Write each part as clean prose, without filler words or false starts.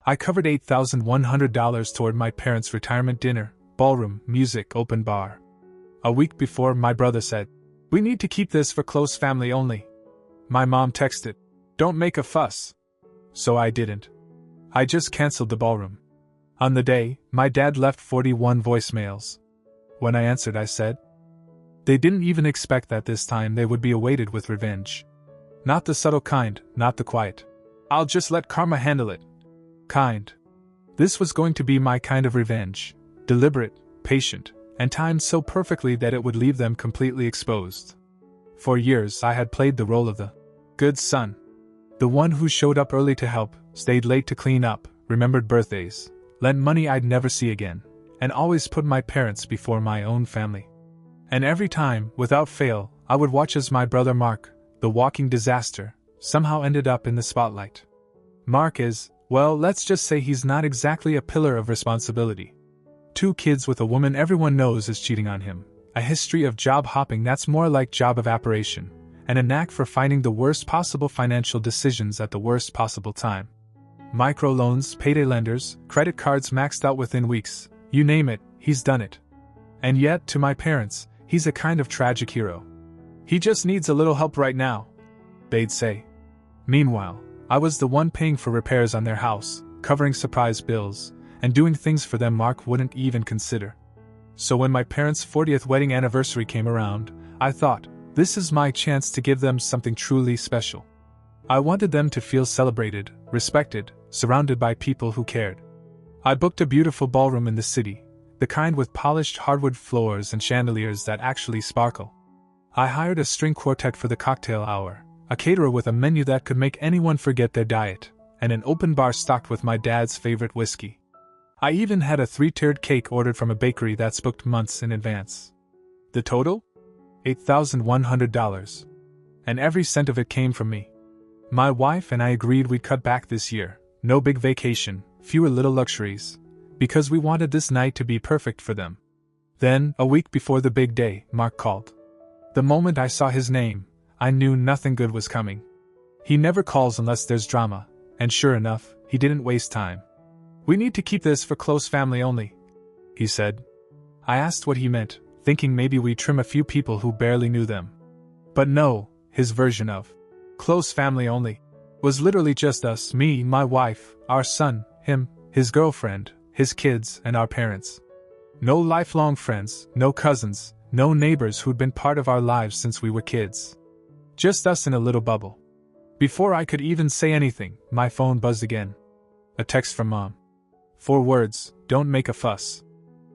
I covered $8,100 toward my parents' retirement dinner, ballroom, music, open bar. A week before, my brother said, "We need to keep this for close family only." My mom texted, "Don't make a fuss." So I didn't. I just canceled the ballroom. On the day, my dad left 41 voicemails. When I answered, I said, they didn't even expect that this time they would be awaited with revenge. Not the subtle kind, not the quiet, "I'll just let karma handle it" kind. This was going to be my kind of revenge, deliberate, patient, and timed so perfectly that it would leave them completely exposed. For years I had played the role of the good son. The one who showed up early to help, stayed late to clean up, remembered birthdays, lent money I'd never see again, and always put my parents before my own family. And every time, without fail, I would watch as my brother Mark, the walking disaster, somehow ended up in the spotlight. Mark is, well, let's just say he's not exactly a pillar of responsibility. 2 kids with a woman everyone knows is cheating on him, a history of job hopping that's more like job evaporation, and a knack for finding the worst possible financial decisions at the worst possible time. Microloans, payday lenders, credit cards maxed out within weeks, you name it, he's done it. And yet, to my parents, he's a kind of tragic hero. "He just needs a little help right now," they'd say. Meanwhile, I was the one paying for repairs on their house, covering surprise bills, and doing things for them Mark wouldn't even consider. So when my parents' 40th wedding anniversary came around, I thought, this is my chance to give them something truly special. I wanted them to feel celebrated, respected, surrounded by people who cared. I booked a beautiful ballroom in the city, the kind with polished hardwood floors and chandeliers that actually sparkle. I hired a string quartet for the cocktail hour, a caterer with a menu that could make anyone forget their diet, and an open bar stocked with my dad's favorite whiskey. I even had a 3-tiered cake ordered from a bakery that's booked months in advance. The total? $8,100. And every cent of it came from me. My wife and I agreed we'd cut back this year, no big vacation, fewer little luxuries, because we wanted this night to be perfect for them. Then, a week before the big day, Mark called. The moment I saw his name, I knew nothing good was coming. He never calls unless there's drama, and sure enough, he didn't waste time. "We need to keep this for close family only," he said. I asked what he meant, thinking maybe we'd trim a few people who barely knew them. But no, his version of close family only was literally just us, me, my wife, our son, him, his girlfriend, his kids, and our parents. No lifelong friends, no cousins, no neighbors who'd been part of our lives since we were kids. Just us in a little bubble. Before I could even say anything, my phone buzzed again. A text from Mom. 4 words, "Don't make a fuss."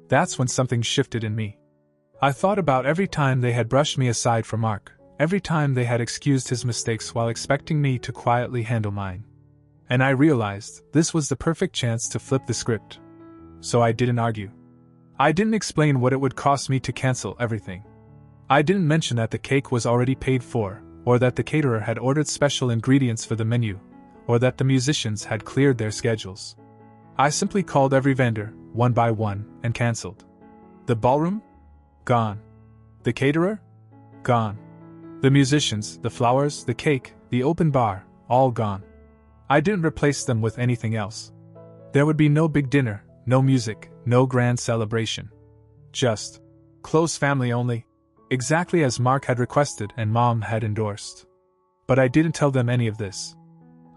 That's when something shifted in me. I thought about every time they had brushed me aside for Mark, every time they had excused his mistakes while expecting me to quietly handle mine. And I realized this was the perfect chance to flip the script. So I didn't argue. I didn't explain what it would cost me to cancel everything. I didn't mention that the cake was already paid for, or that the caterer had ordered special ingredients for the menu, or that the musicians had cleared their schedules. I simply called every vendor, one by one, and canceled. The ballroom? Gone. The caterer? Gone. The musicians, the flowers, the cake, the open bar, all gone. I didn't replace them with anything else. There would be no big dinner, no music, no grand celebration. Just close family only, exactly as Mark had requested and Mom had endorsed. But I didn't tell them any of this.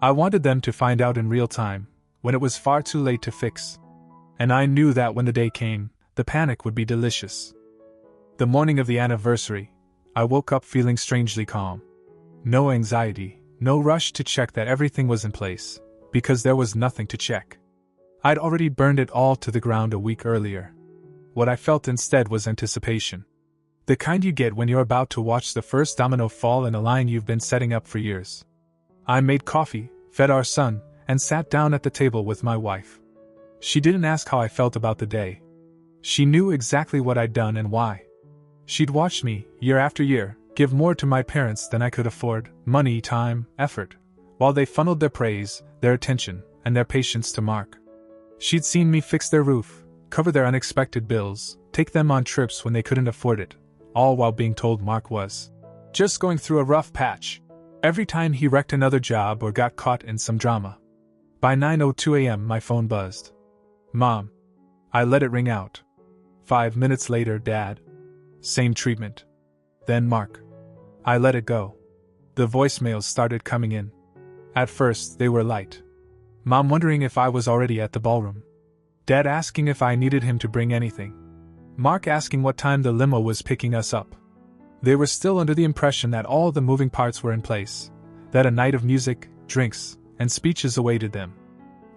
I wanted them to find out in real time, when it was far too late to fix. And I knew that when the day came, the panic would be delicious. The morning of the anniversary, I woke up feeling strangely calm. No anxiety, no rush to check that everything was in place, because there was nothing to check. I'd already burned it all to the ground a week earlier. What I felt instead was anticipation. The kind you get when you're about to watch the first domino fall in a line you've been setting up for years. I made coffee, fed our son, and sat down at the table with my wife. She didn't ask how I felt about the day. She knew exactly what I'd done and why. She'd watched me, year after year, give more to my parents than I could afford, money, time, effort, while they funneled their praise, their attention, and their patience to Mark. She'd seen me fix their roof, cover their unexpected bills, take them on trips when they couldn't afford it, all while being told Mark was just going through a rough patch every time he wrecked another job or got caught in some drama. By 9:02 a.m. my phone buzzed. Mom. I let it ring out. 5 minutes later, Dad. Same treatment. Then Mark. I let it go. The voicemails started coming in. At first, they were light. Mom wondering if I was already at the ballroom. Dad asking if I needed him to bring anything. Mark asking what time the limo was picking us up. They were still under the impression that all the moving parts were in place, that a night of music, drinks, and speeches awaited them.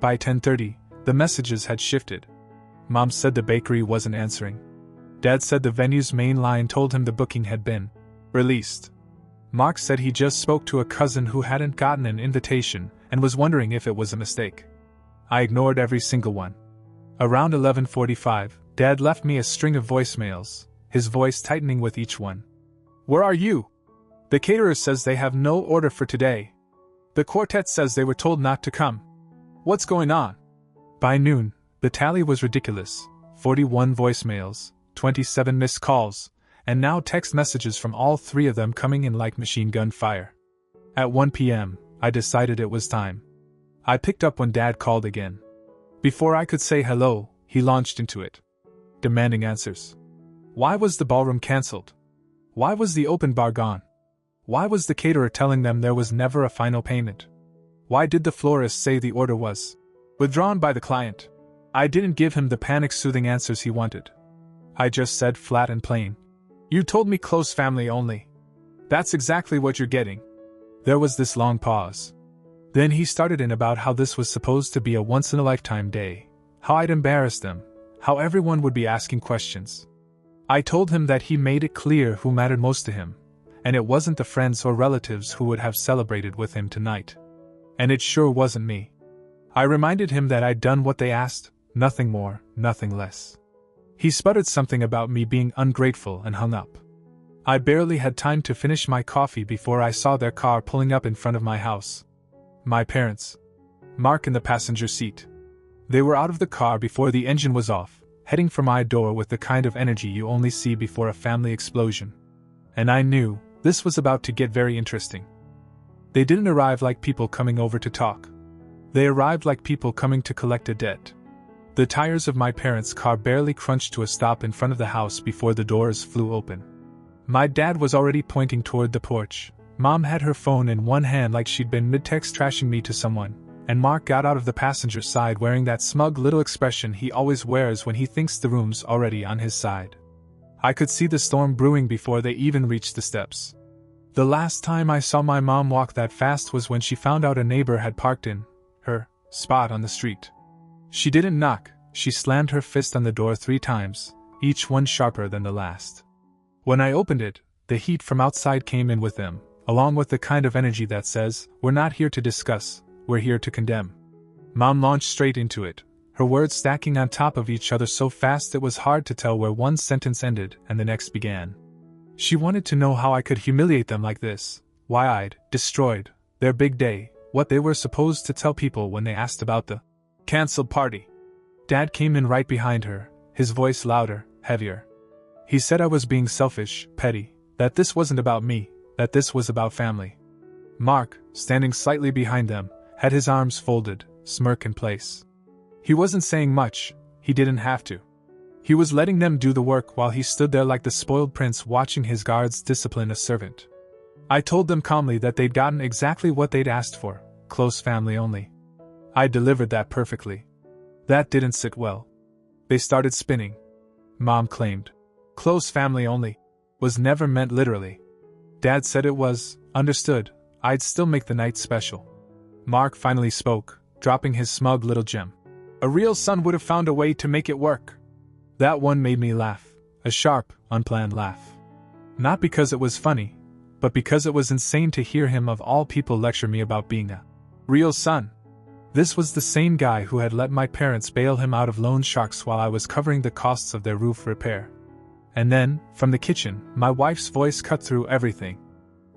By 10:30, the messages had shifted. Mom said the bakery wasn't answering. Dad said the venue's main line told him the booking had been released. Mark said he just spoke to a cousin who hadn't gotten an invitation and was wondering if it was a mistake. I ignored every single one. Around 11:45, Dad left me a string of voicemails, his voice tightening with each one. Where are you? The caterer says they have no order for today. The quartet says they were told not to come. What's going on? By noon, the tally was ridiculous. 41 voicemails, 27 missed calls, and now text messages from all three of them coming in like machine gun fire. At 1 p.m., I decided it was time. I picked up when Dad called again. Before I could say hello, he launched into it, demanding answers. Why was the ballroom cancelled? Why was the open bar gone? Why was the caterer telling them there was never a final payment? Why did the florist say the order was withdrawn by the client? I didn't give him the panic-soothing answers he wanted. I just said flat and plain, you told me close family only. That's exactly what you're getting. There was this long pause. Then he started in about how this was supposed to be a once-in-a-lifetime day, how I'd embarrassed them, how everyone would be asking questions. I told him that he made it clear who mattered most to him, and it wasn't the friends or relatives who would have celebrated with him tonight. And it sure wasn't me. I reminded him that I'd done what they asked, nothing more, nothing less. He sputtered something about me being ungrateful and hung up. I barely had time to finish my coffee before I saw their car pulling up in front of my house. My parents. Mark in the passenger seat. They were out of the car before the engine was off, heading for my door with the kind of energy you only see before a family explosion. And I knew this was about to get very interesting. They didn't arrive like people coming over to talk. They arrived like people coming to collect a debt. The tires of my parents' car barely crunched to a stop in front of the house before the doors flew open. My dad was already pointing toward the porch. Mom had her phone in one hand like she'd been mid-text trashing me to someone, and Mark got out of the passenger side wearing that smug little expression he always wears when he thinks the room's already on his side. I could see the storm brewing before they even reached the steps. The last time I saw my mom walk that fast was when she found out a neighbor had parked in her spot on the street. She didn't knock, she slammed her fist on the door 3 times, each one sharper than the last. When I opened it, the heat from outside came in with them, along with the kind of energy that says, we're not here to discuss, we're here to condemn. Mom launched straight into it, her words stacking on top of each other so fast it was hard to tell where one sentence ended and the next began. She wanted to know how I could humiliate them like this, why I'd destroyed their big day, what they were supposed to tell people when they asked about the canceled party. Dad came in right behind her, his voice louder, heavier. He said I was being selfish, petty, that this wasn't about me, that this was about family. Mark, standing slightly behind them, had his arms folded, smirk in place. He wasn't saying much, he didn't have to. He was letting them do the work while he stood there like the spoiled prince watching his guards discipline a servant. I told them calmly that they'd gotten exactly what they'd asked for, close family only. I delivered that perfectly. That didn't sit well. They started spinning. Mom claimed close family only was never meant literally. Dad said it was, understood, I'd still make the night special. Mark finally spoke, dropping his smug little gem. A real son would have found a way to make it work. That one made me laugh, a sharp, unplanned laugh. Not because it was funny, but because it was insane to hear him of all people lecture me about being a real son. This was the same guy who had let my parents bail him out of loan sharks while I was covering the costs of their roof repair. And then, from the kitchen, my wife's voice cut through everything.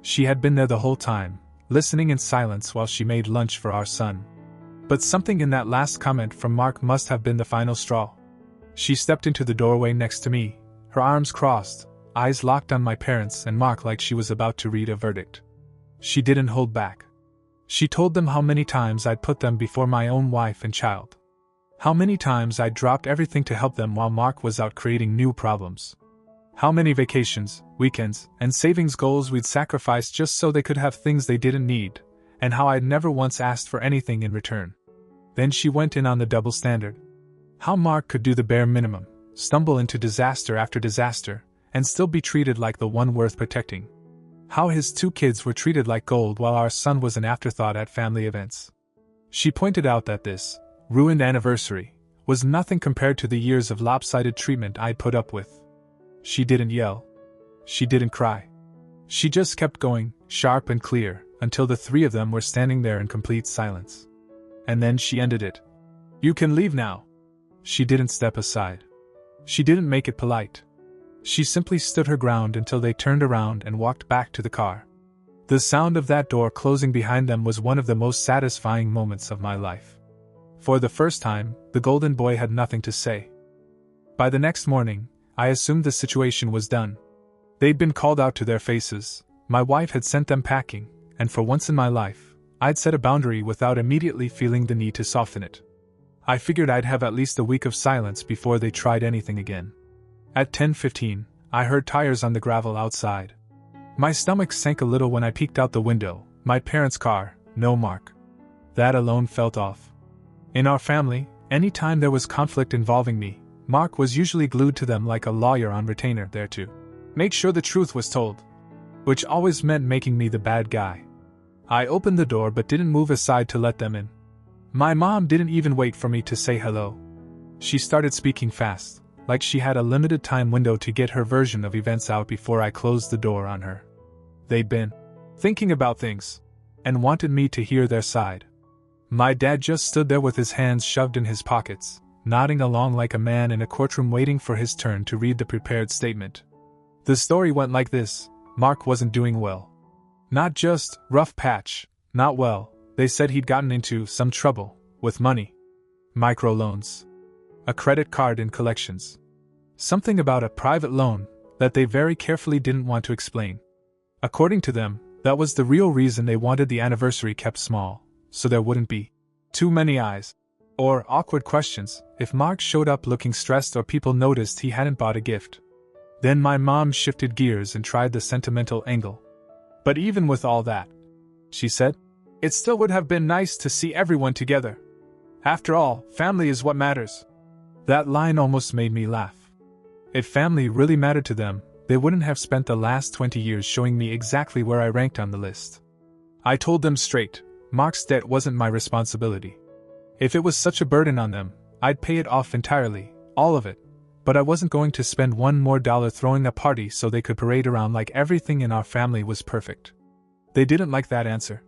She had been there the whole time, listening in silence while she made lunch for our son. But something in that last comment from Mark must have been the final straw. She stepped into the doorway next to me, her arms crossed, eyes locked on my parents and Mark like she was about to read a verdict. She didn't hold back. She told them how many times I'd put them before my own wife and child. How many times I'd dropped everything to help them while Mark was out creating new problems. How many vacations, weekends, and savings goals we'd sacrificed just so they could have things they didn't need, and how I'd never once asked for anything in return. Then she went in on the double standard. How Mark could do the bare minimum, stumble into disaster after disaster, and still be treated like the one worth protecting. How his 2 kids were treated like gold while our son was an afterthought at family events. She pointed out that this ruined anniversary was nothing compared to the years of lopsided treatment I'd put up with. She didn't yell. She didn't cry. She just kept going, sharp and clear, until the 3 of them were standing there in complete silence. And then she ended it. "You can leave now." She didn't step aside. She didn't make it polite. She simply stood her ground until they turned around and walked back to the car. The sound of that door closing behind them was one of the most satisfying moments of my life. For the first time, the golden boy had nothing to say. By the next morning, I assumed the situation was done. They'd been called out to their faces, my wife had sent them packing, and for once in my life, I'd set a boundary without immediately feeling the need to soften it. I figured I'd have at least a week of silence before they tried anything again. At 10:15, I heard tires on the gravel outside. My stomach sank a little when I peeked out the window. My parents' car, no Mark. That alone felt off. In our family, any time there was conflict involving me, Mark was usually glued to them like a lawyer on retainer there to make sure the truth was told. Which always meant making me the bad guy. I opened the door but didn't move aside to let them in. My mom didn't even wait for me to say hello. She started speaking fast, like she had a limited time window to get her version of events out before I closed the door on her. They'd been thinking about things, and wanted me to hear their side. My dad just stood there with his hands shoved in his pockets, nodding along like a man in a courtroom waiting for his turn to read the prepared statement. The story went like this: Mark wasn't doing well. Not just rough patch, not well. They said he'd gotten into some trouble with money. Microloans. A credit card in collections. Something about a private loan that they very carefully didn't want to explain. According to them, that was the real reason they wanted the anniversary kept small, so there wouldn't be too many eyes or awkward questions if Mark showed up looking stressed or people noticed he hadn't bought a gift. Then my mom shifted gears and tried the sentimental angle. But even with all that, she said, it still would have been nice to see everyone together. After all, family is what matters. That line almost made me laugh. If family really mattered to them, they wouldn't have spent the last 20 years showing me exactly where I ranked on the list. I told them straight, Mark's debt wasn't my responsibility. If it was such a burden on them, I'd pay it off entirely, all of it, but I wasn't going to spend $1 more throwing a party so they could parade around like everything in our family was perfect. They didn't like that answer.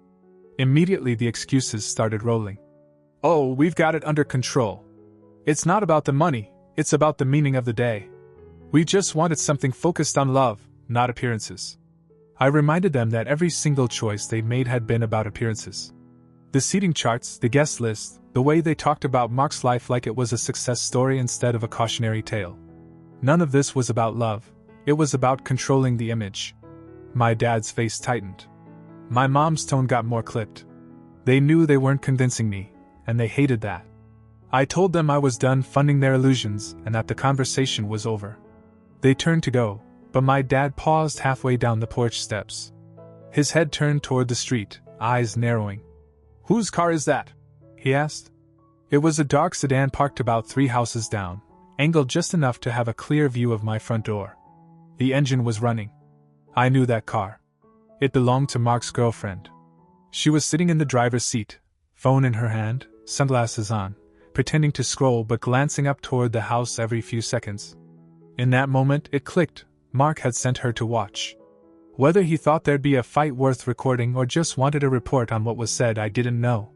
Immediately the excuses started rolling. Oh, we've got it under control. It's not about the money, it's about the meaning of the day. We just wanted something focused on love, not appearances. I reminded them that every single choice they made had been about appearances. The seating charts, the guest list, the way they talked about Mark's life like it was a success story instead of a cautionary tale. None of this was about love, it was about controlling the image. My dad's face tightened. My mom's tone got more clipped. They knew they weren't convincing me, and they hated that. I told them I was done funding their illusions and that the conversation was over. They turned to go, but my dad paused halfway down the porch steps. His head turned toward the street, eyes narrowing. Whose car is that? He asked. It was a dark sedan parked about 3 houses down, angled just enough to have a clear view of my front door. The engine was running. I knew that car. It belonged to Mark's girlfriend. She was sitting in the driver's seat, phone in her hand, sunglasses on, pretending to scroll but glancing up toward the house every few seconds. In that moment, it clicked. Mark had sent her to watch. Whether he thought there'd be a fight worth recording or just wanted a report on what was said, I didn't know.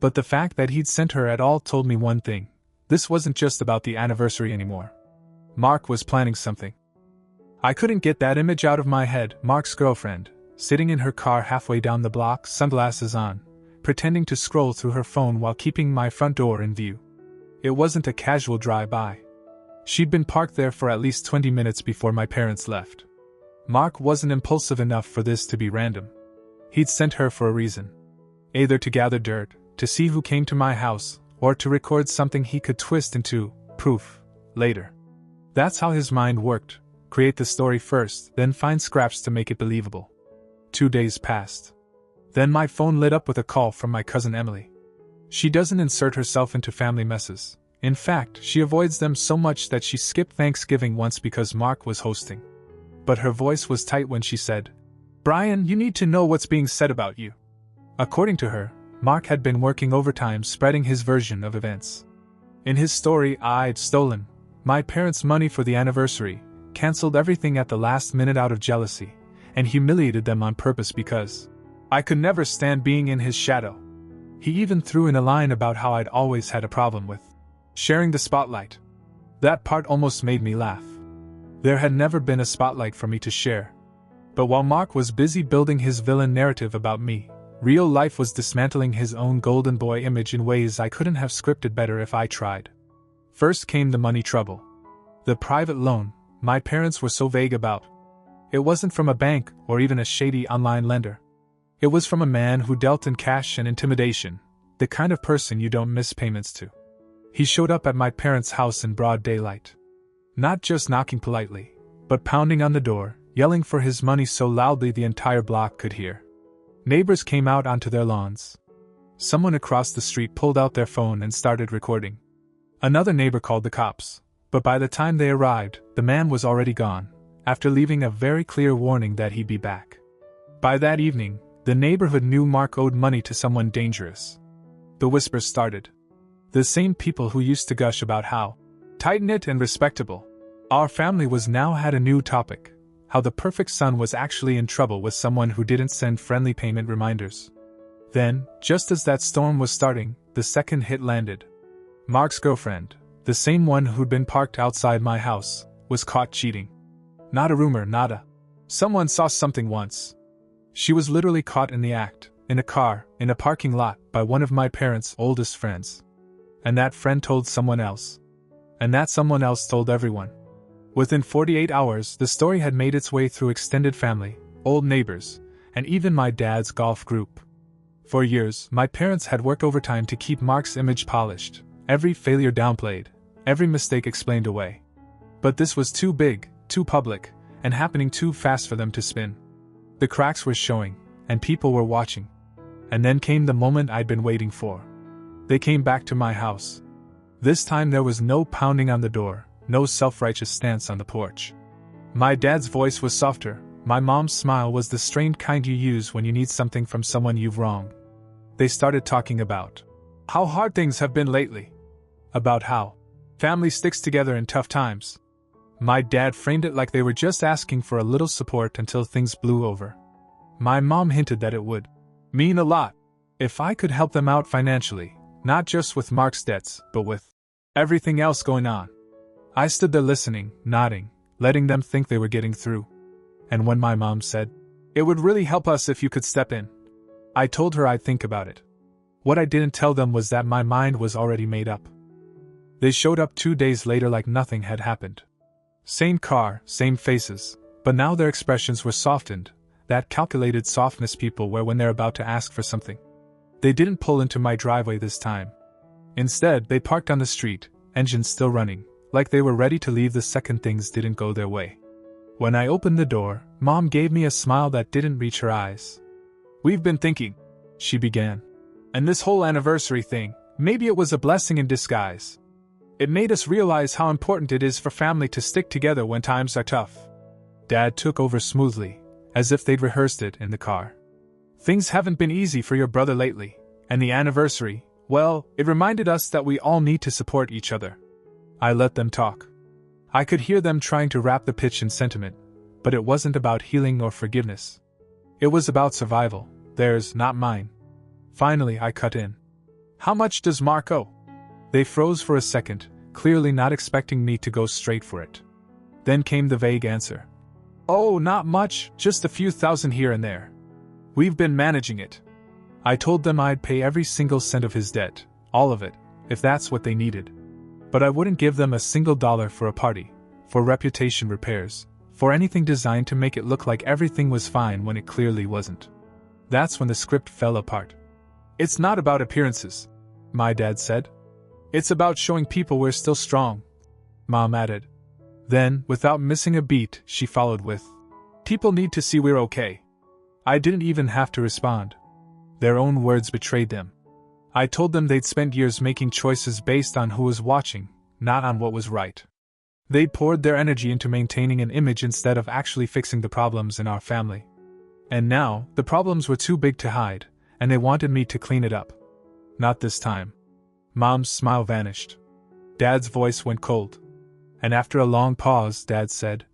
But the fact that he'd sent her at all told me one thing. This wasn't just about the anniversary anymore. Mark was planning something. I couldn't get that image out of my head. Mark's girlfriend, sitting in her car halfway down the block, sunglasses on, pretending to scroll through her phone while keeping my front door in view. It wasn't a casual drive-by. She'd been parked there for at least 20 minutes before my parents left. Mark wasn't impulsive enough for this to be random. He'd sent her for a reason. either to gather dirt, to see who came to my house, or to record something he could twist into proof later. That's how his mind worked: create the story first, then find scraps to make it believable. 2 days passed. Then my phone lit up with a call from my cousin Emily. She doesn't insert herself into family messes. In fact, she avoids them so much that she skipped Thanksgiving once because Mark was hosting. But her voice was tight when she said, "Brian, you need to know what's being said about you." According to her, Mark had been working overtime spreading his version of events. In his story, I'd stolen my parents' money for the anniversary, cancelled everything at the last minute out of jealousy, and humiliated them on purpose because I could never stand being in his shadow. He even threw in a line about how I'd always had a problem with sharing the spotlight. That part almost made me laugh. There had never been a spotlight for me to share. But while Mark was busy building his villain narrative about me, real life was dismantling his own golden boy image in ways I couldn't have scripted better if I tried. First came the money trouble. The private loan my parents were so vague about. It wasn't from a bank or even a shady online lender. It was from a man who dealt in cash and intimidation, the kind of person you don't miss payments to. He showed up at my parents' house in broad daylight. Not just knocking politely, but pounding on the door, yelling for his money so loudly the entire block could hear. Neighbors came out onto their lawns. Someone across the street pulled out their phone and started recording. Another neighbor called the cops, but by the time they arrived, the man was already gone, after leaving a very clear warning that he'd be back. By that evening, the neighborhood knew Mark owed money to someone dangerous. The whispers started. The same people who used to gush about how tight-knit and respectable our family was now had a new topic: how the perfect son was actually in trouble with someone who didn't send friendly payment reminders. Then, just as that storm was starting, the second hit landed. Mark's girlfriend, the same one who'd been parked outside my house, was caught cheating. Not a rumor, nada. Someone saw something once. She was literally caught in the act, in a car, in a parking lot, by one of my parents' oldest friends. And that friend told someone else. And that someone else told everyone. Within 48 hours, the story had made its way through extended family, old neighbors, and even my dad's golf group. For years, my parents had worked overtime to keep Mark's image polished, every failure downplayed, every mistake explained away. But this was too big, too public, and happening too fast for them to spin. The cracks were showing, and people were watching. And then came the moment I'd been waiting for. They came back to my house. This time there was no pounding on the door, no self-righteous stance on the porch. My dad's voice was softer, my mom's smile was the strained kind you use when you need something from someone you've wronged. They started talking about how hard things have been lately. About how family sticks together in tough times. My dad framed it like they were just asking for a little support until things blew over. My mom hinted that it would mean a lot if I could help them out financially, not just with Mark's debts, but with everything else going on. I stood there listening, nodding, letting them think they were getting through. And when my mom said, "It would really help us if you could step in," I told her I'd think about it. What I didn't tell them was that my mind was already made up. They showed up 2 days later like nothing had happened. Same car, same faces, but now their expressions were softened, that calculated softness people wear when they're about to ask for something. They didn't pull into my driveway this time. Instead, they parked on the street, engines still running, like they were ready to leave the second things didn't go their way. When I opened the door, Mom gave me a smile that didn't reach her eyes. "We've been thinking," she began. "And this whole anniversary thing, maybe it was a blessing in disguise. It made us realize how important it is for family to stick together when times are tough." Dad took over smoothly, as if they'd rehearsed it in the car. "Things haven't been easy for your brother lately, and the anniversary, well, it reminded us that we all need to support each other." I let them talk. I could hear them trying to wrap the pitch in sentiment, but it wasn't about healing or forgiveness. It was about survival, theirs, not mine. Finally, I cut in. "How much does Mark owe?" They froze for a second, clearly not expecting me to go straight for it. Then came the vague answer. "Oh, not much, just a few thousand here and there. We've been managing it." I told them I'd pay every single cent of his debt, all of it, if that's what they needed. But I wouldn't give them a single dollar for a party, for reputation repairs, for anything designed to make it look like everything was fine when it clearly wasn't. That's when the script fell apart. It's not about appearances, my dad said. It's about showing people we're still strong, Mom added. Then, without missing a beat, she followed with, people need to see we're okay. I didn't even have to respond. Their own words betrayed them. I told them they'd spent years making choices based on who was watching, not on what was right. They'd poured their energy into maintaining an image instead of actually fixing the problems in our family. And now, the problems were too big to hide, and they wanted me to clean it up. Not this time. Mom's smile vanished. Dad's voice went cold. And after a long pause, Dad said,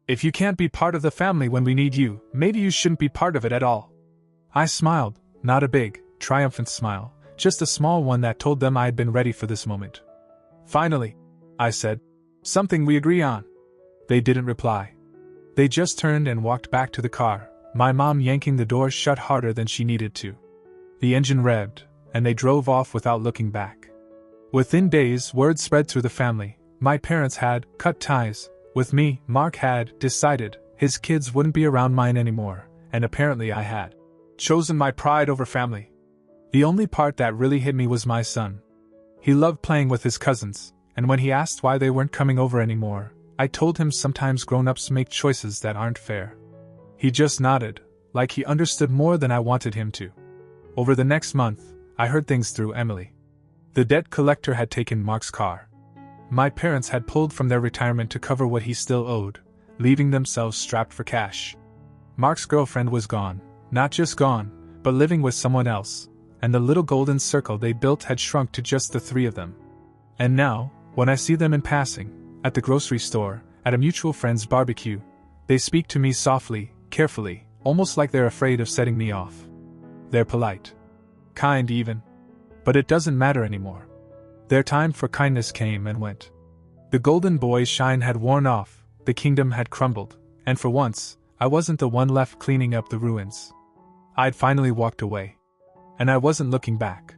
if you can't be part of the family when we need you, maybe you shouldn't be part of it at all. I smiled, not a big, triumphant smile, just a small one that told them I had been ready for this moment. Finally, I said, something we agree on. They didn't reply. They just turned and walked back to the car, my mom yanking the door shut harder than she needed to. The engine revved, and they drove off without looking back. Within days, word spread through the family. My parents had cut ties. With me, Mark had decided his kids wouldn't be around mine anymore, and apparently I had chosen my pride over family. The only part that really hit me was my son. He loved playing with his cousins, and when he asked why they weren't coming over anymore, I told him sometimes grown-ups make choices that aren't fair. He just nodded, like he understood more than I wanted him to. Over the next month, I heard things through Emily. The debt collector had taken Mark's car. My parents had pulled from their retirement to cover what he still owed, leaving themselves strapped for cash. Mark's girlfriend was gone, not just gone, but living with someone else, and the little golden circle they built had shrunk to just the three of them. And now, when I see them in passing, at the grocery store, at a mutual friend's barbecue, they speak to me softly, carefully, almost like they're afraid of setting me off. They're polite. Kind even. But it doesn't matter anymore. Their time for kindness came and went. The golden boy's shine had worn off, the kingdom had crumbled, and for once, I wasn't the one left cleaning up the ruins. I'd finally walked away. And I wasn't looking back.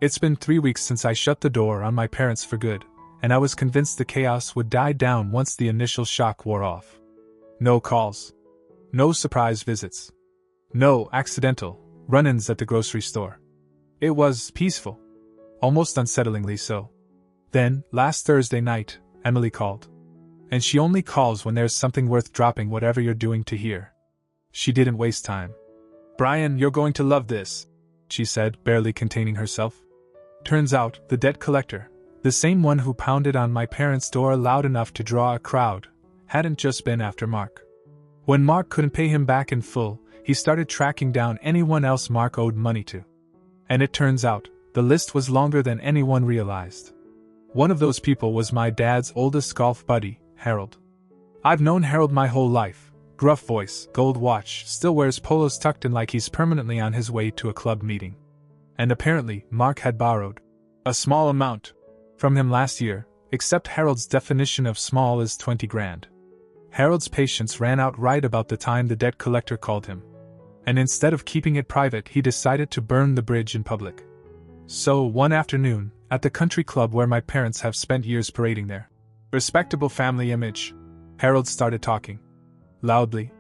It's been 3 weeks since I shut the door on my parents for good, and I was convinced the chaos would die down once the initial shock wore off. No calls. No surprise visits. No accidental run-ins at the grocery store. It was peaceful. Almost unsettlingly so. Then, last Thursday night, Emily called. And she only calls when there's something worth dropping whatever you're doing to hear. She didn't waste time. Brian, you're going to love this, she said, barely containing herself. Turns out, the debt collector, the same one who pounded on my parents' door loud enough to draw a crowd, hadn't just been after Mark. When Mark couldn't pay him back in full, he started tracking down anyone else Mark owed money to. And it turns out, the list was longer than anyone realized. One of those people was my dad's oldest golf buddy, Harold. I've known Harold my whole life. Gruff voice, gold watch, still wears polos tucked in like he's permanently on his way to a club meeting. And apparently, Mark had borrowed a small amount from him last year, except Harold's definition of small is 20 grand. Harold's patience ran out right about the time the debt collector called him. And instead of keeping it private, he decided to burn the bridge in public. So, one afternoon, at the country club where my parents have spent years parading their respectable family image, Harold started talking. Loudly.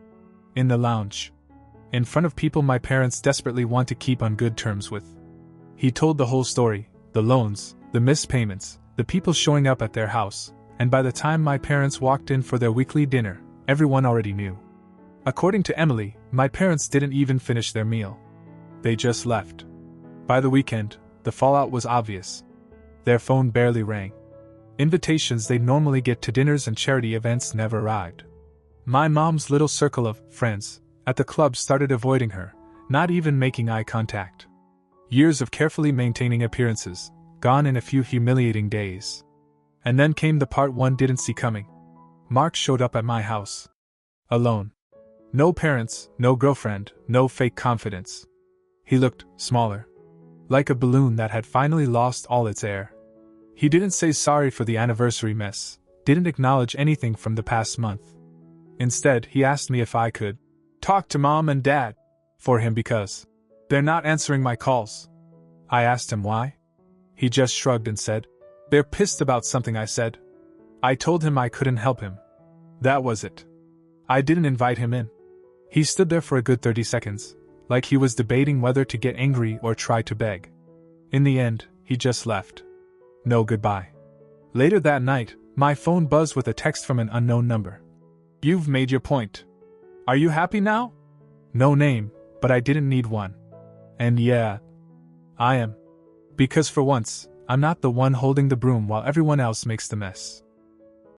In the lounge. In front of people my parents desperately want to keep on good terms with. He told the whole story, the loans, the missed payments, the people showing up at their house, and by the time my parents walked in for their weekly dinner, everyone already knew. According to Emily, my parents didn't even finish their meal. They just left. By the weekend, the fallout was obvious. Their phone barely rang. Invitations they'd normally get to dinners and charity events never arrived. My mom's little circle of friends at the club started avoiding her, not even making eye contact. Years of carefully maintaining appearances, gone in a few humiliating days. And then came the part one didn't see coming. Mark showed up at my house. Alone. No parents, no girlfriend, no fake confidence. He looked smaller. Like a balloon that had finally lost all its air. He didn't say sorry for the anniversary mess, didn't acknowledge anything from the past month. Instead, he asked me if I could talk to Mom and Dad for him because they're not answering my calls. I asked him why. He just shrugged and said, they're pissed about something I said. I told him I couldn't help him. That was it. I didn't invite him in. He stood there for a good 30 seconds, like he was debating whether to get angry or try to beg. In the end, he just left. No goodbye. Later that night, my phone buzzed with a text from an unknown number. "You've made your point. Are you happy now?" No name, but I didn't need one. And yeah, I am. Because for once, I'm not the one holding the broom while everyone else makes the mess.